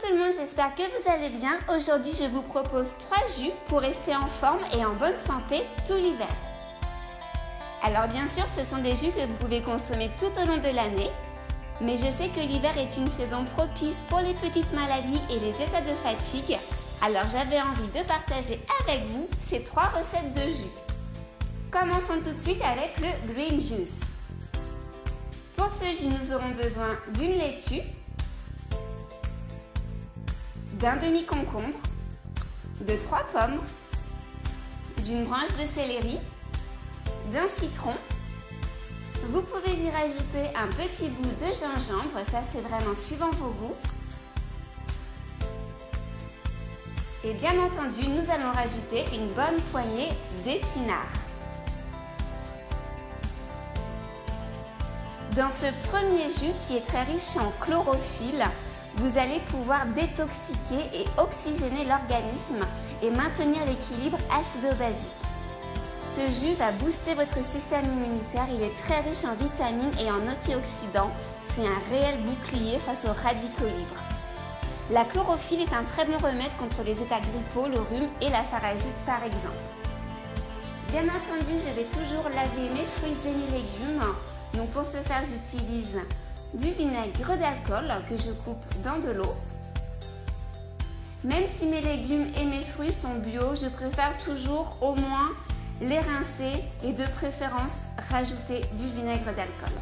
tout le monde, j'espère que vous allez bien. Aujourd'hui, je vous propose 3 jus pour rester en forme et en bonne santé tout l'hiver. Alors bien sûr, ce sont des jus que vous pouvez consommer tout au long de l'année, mais je sais que l'hiver est une saison propice pour les petites maladies et les états de fatigue. Alors j'avais envie de partager avec vous ces 3 recettes de jus. Commençons tout de suite avec le Green Juice. Pour ce jus, nous aurons besoin d'une laitue, d'un demi-concombre, de 3 pommes, d'une branche de céleri, d'un citron. Vous pouvez y rajouter un petit bout de gingembre, ça c'est vraiment suivant vos goûts. Et bien entendu, nous allons rajouter une bonne poignée d'épinards. Dans ce premier jus qui est très riche en chlorophylle, vous allez pouvoir détoxiquer et oxygéner l'organisme et maintenir l'équilibre acido-basique. Ce jus va booster votre système immunitaire, il est très riche en vitamines et en antioxydants. C'est un réel bouclier face aux radicaux libres. La chlorophylle est un très bon remède contre les états grippaux, le rhume et la pharyngite par exemple. Bien entendu, je vais toujours laver mes fruits et mes légumes. Donc pour ce faire, j'utilise du vinaigre d'alcool que je coupe dans de l'eau. Même si mes légumes et mes fruits sont bio, je préfère toujours au moins les rincer et de préférence rajouter du vinaigre d'alcool.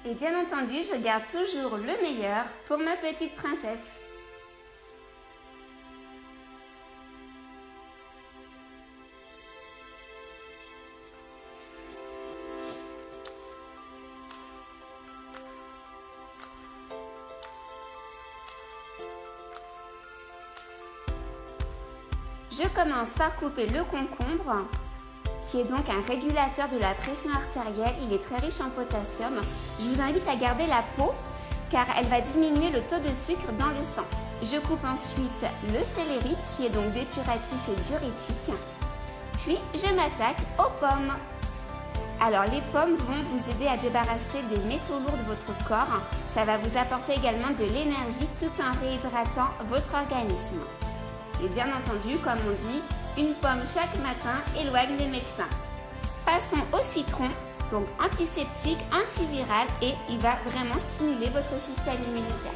Et bien entendu, je garde toujours le meilleur pour ma petite princesse. Je commence par couper le concombre, qui est donc un régulateur de la pression artérielle. Il est très riche en potassium. Je vous invite à garder la peau car elle va diminuer le taux de sucre dans le sang. Je coupe ensuite le céleri qui est donc dépuratif et diurétique. Puis je m'attaque aux pommes. Alors les pommes vont vous aider à débarrasser des métaux lourds de votre corps. Ça va vous apporter également de l'énergie tout en réhydratant votre organisme. Et bien entendu, comme on dit, une pomme chaque matin éloigne les médecins. Passons au citron, donc antiseptique, antiviral et il va vraiment stimuler votre système immunitaire.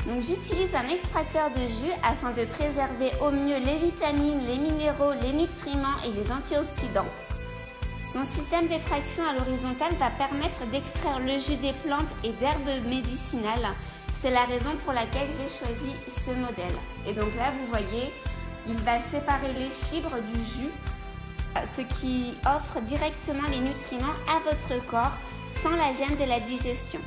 Donc j'utilise un extracteur de jus afin de préserver au mieux les vitamines, les minéraux, les nutriments et les antioxydants. Son système d'extraction à l'horizontale va permettre d'extraire le jus des plantes et d'herbes médicinales. C'est la raison pour laquelle j'ai choisi ce modèle. Et donc là, vous voyez, il va séparer les fibres du jus, ce qui offre directement les nutriments à votre corps sans la gêne de la digestion.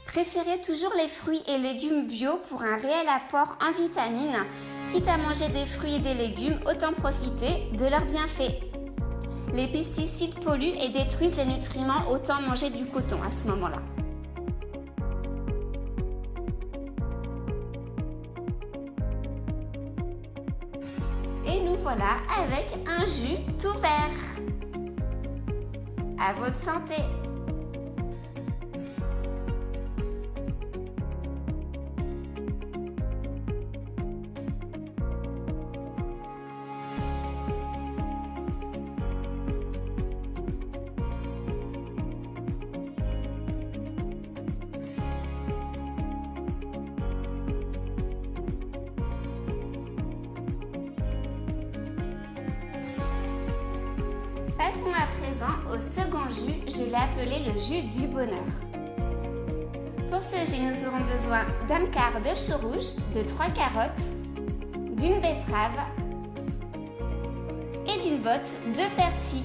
Préférez toujours les fruits et légumes bio pour un réel apport en vitamines. Quitte à manger des fruits et des légumes, autant profiter de leurs bienfaits. Les pesticides polluent et détruisent les nutriments, autant manger du coton à ce moment-là. Et nous voilà avec un jus tout vert. À votre santé! Passons à présent au second jus, je l'ai appelé le jus du bonheur. Pour ce jus, nous aurons besoin d'un quart de chou rouge, de 3 carottes, d'une betterave et d'une botte de persil.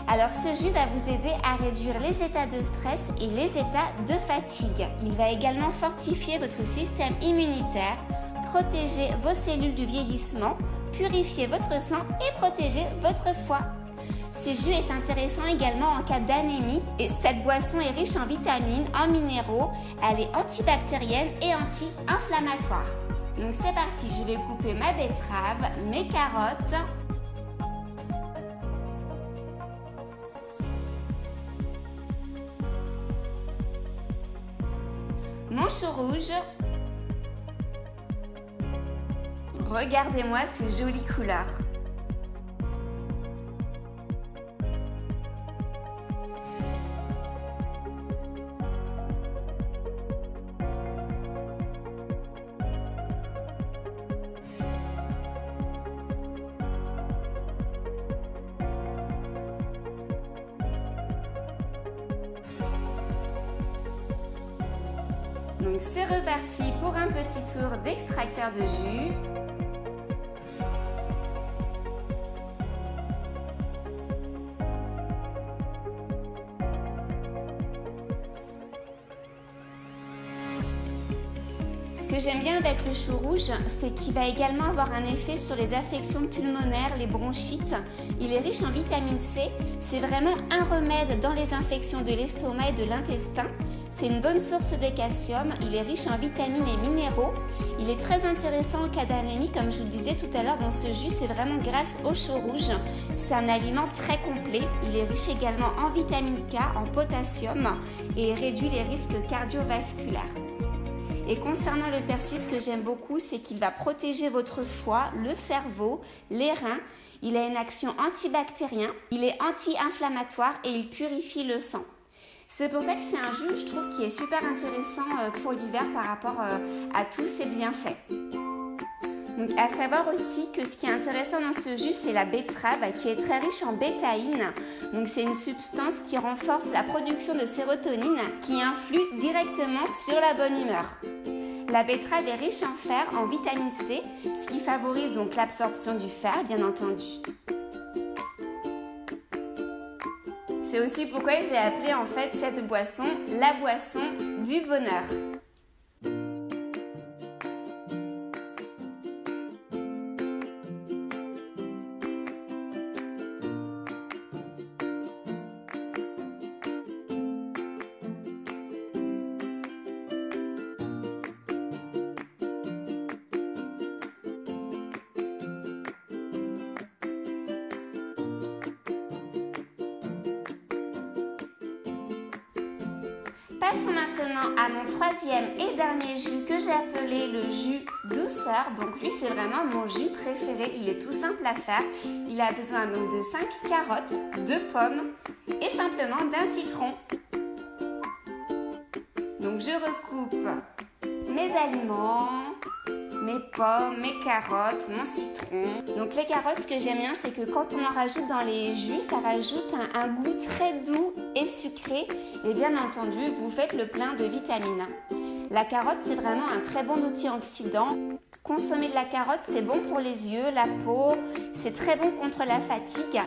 Alors ce jus va vous aider à réduire les états de stress et les états de fatigue. Il va également fortifier votre système immunitaire, protéger vos cellules du vieillissement, purifier votre sang et protéger votre foie. Ce jus est intéressant également en cas d'anémie et cette boisson est riche en vitamines, en minéraux, elle est antibactérienne et anti-inflammatoire. Donc c'est parti, je vais couper ma betterave, mes carottes, mon chou rouge. Regardez-moi ces jolies couleurs. Donc c'est reparti pour un petit tour d'extracteur de jus. Ce que j'aime bien avec le chou rouge, c'est qu'il va également avoir un effet sur les affections pulmonaires, les bronchites. Il est riche en vitamine C. C'est vraiment un remède dans les infections de l'estomac et de l'intestin. C'est une bonne source de calcium, il est riche en vitamines et minéraux. Il est très intéressant en cas d'anémie, comme je vous le disais tout à l'heure dans ce jus, c'est vraiment grâce au chou rouge. C'est un aliment très complet, il est riche également en vitamine K, en potassium et réduit les risques cardiovasculaires. Et concernant le persil, ce que j'aime beaucoup, c'est qu'il va protéger votre foie, le cerveau, les reins. Il a une action antibactérienne, il est anti-inflammatoire et il purifie le sang. C'est pour ça que c'est un jus, je trouve, qui est super intéressant pour l'hiver par rapport à tous ses bienfaits. Donc, à savoir aussi que ce qui est intéressant dans ce jus, c'est la betterave qui est très riche en bétaïne. Donc, c'est une substance qui renforce la production de sérotonine qui influe directement sur la bonne humeur. La betterave est riche en fer, en vitamine C, ce qui favorise donc l'absorption du fer, bien entendu. C'est aussi pourquoi j'ai appelé en fait cette boisson la boisson du bonheur. Passons maintenant à mon troisième et dernier jus que j'ai appelé le jus douceur. Donc lui c'est vraiment mon jus préféré, il est tout simple à faire. Il a besoin donc de 5 carottes, 2 pommes et simplement d'un citron. Donc je recoupe mes aliments, mes pommes, mes carottes, mon citron. Donc les carottes, ce que j'aime bien, c'est que quand on en rajoute dans les jus, ça rajoute un goût très doux et sucré. Et bien entendu, vous faites le plein de vitamines. La carotte, c'est vraiment un très bon antioxydant. Consommer de la carotte, c'est bon pour les yeux, la peau, c'est très bon contre la fatigue.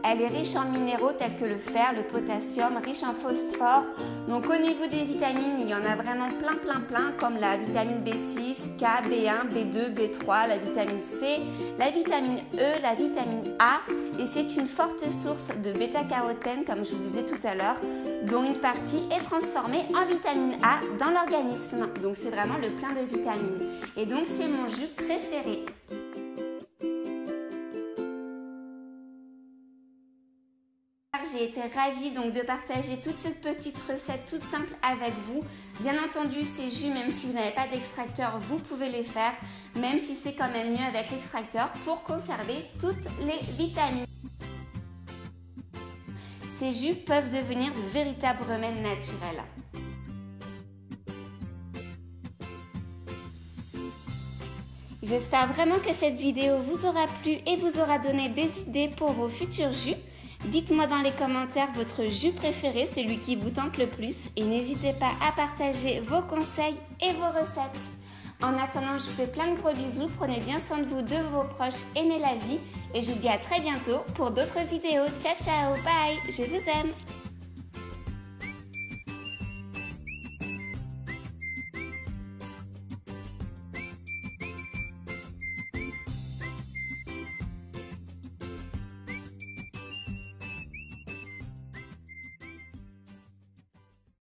Elle est riche en minéraux tels que le fer, le potassium, riche en phosphore. Donc au niveau des vitamines, il y en a vraiment plein comme la vitamine B6, K, B1, B2, B3, la vitamine C, la vitamine E, la vitamine A. Et c'est une forte source de bêta-carotène, comme je vous disais tout à l'heure, dont une partie est transformée en vitamine A dans l'organisme. Donc c'est vraiment le plein de vitamines. Et donc c'est mon jus préféré. J'ai été ravie donc de partager toute cette petite recette toute simple avec vous. Bien entendu, ces jus, même si vous n'avez pas d'extracteur, vous pouvez les faire, même si c'est quand même mieux avec l'extracteur pour conserver toutes les vitamines. Ces jus peuvent devenir de véritables remèdes naturels. J'espère vraiment que cette vidéo vous aura plu et vous aura donné des idées pour vos futurs jus. Dites-moi dans les commentaires votre jus préféré, celui qui vous tente le plus, et n'hésitez pas à partager vos conseils et vos recettes. En attendant, je vous fais plein de gros bisous, prenez bien soin de vous, de vos proches, aimez la vie, et je vous dis à très bientôt pour d'autres vidéos. Ciao ciao, bye, je vous aime.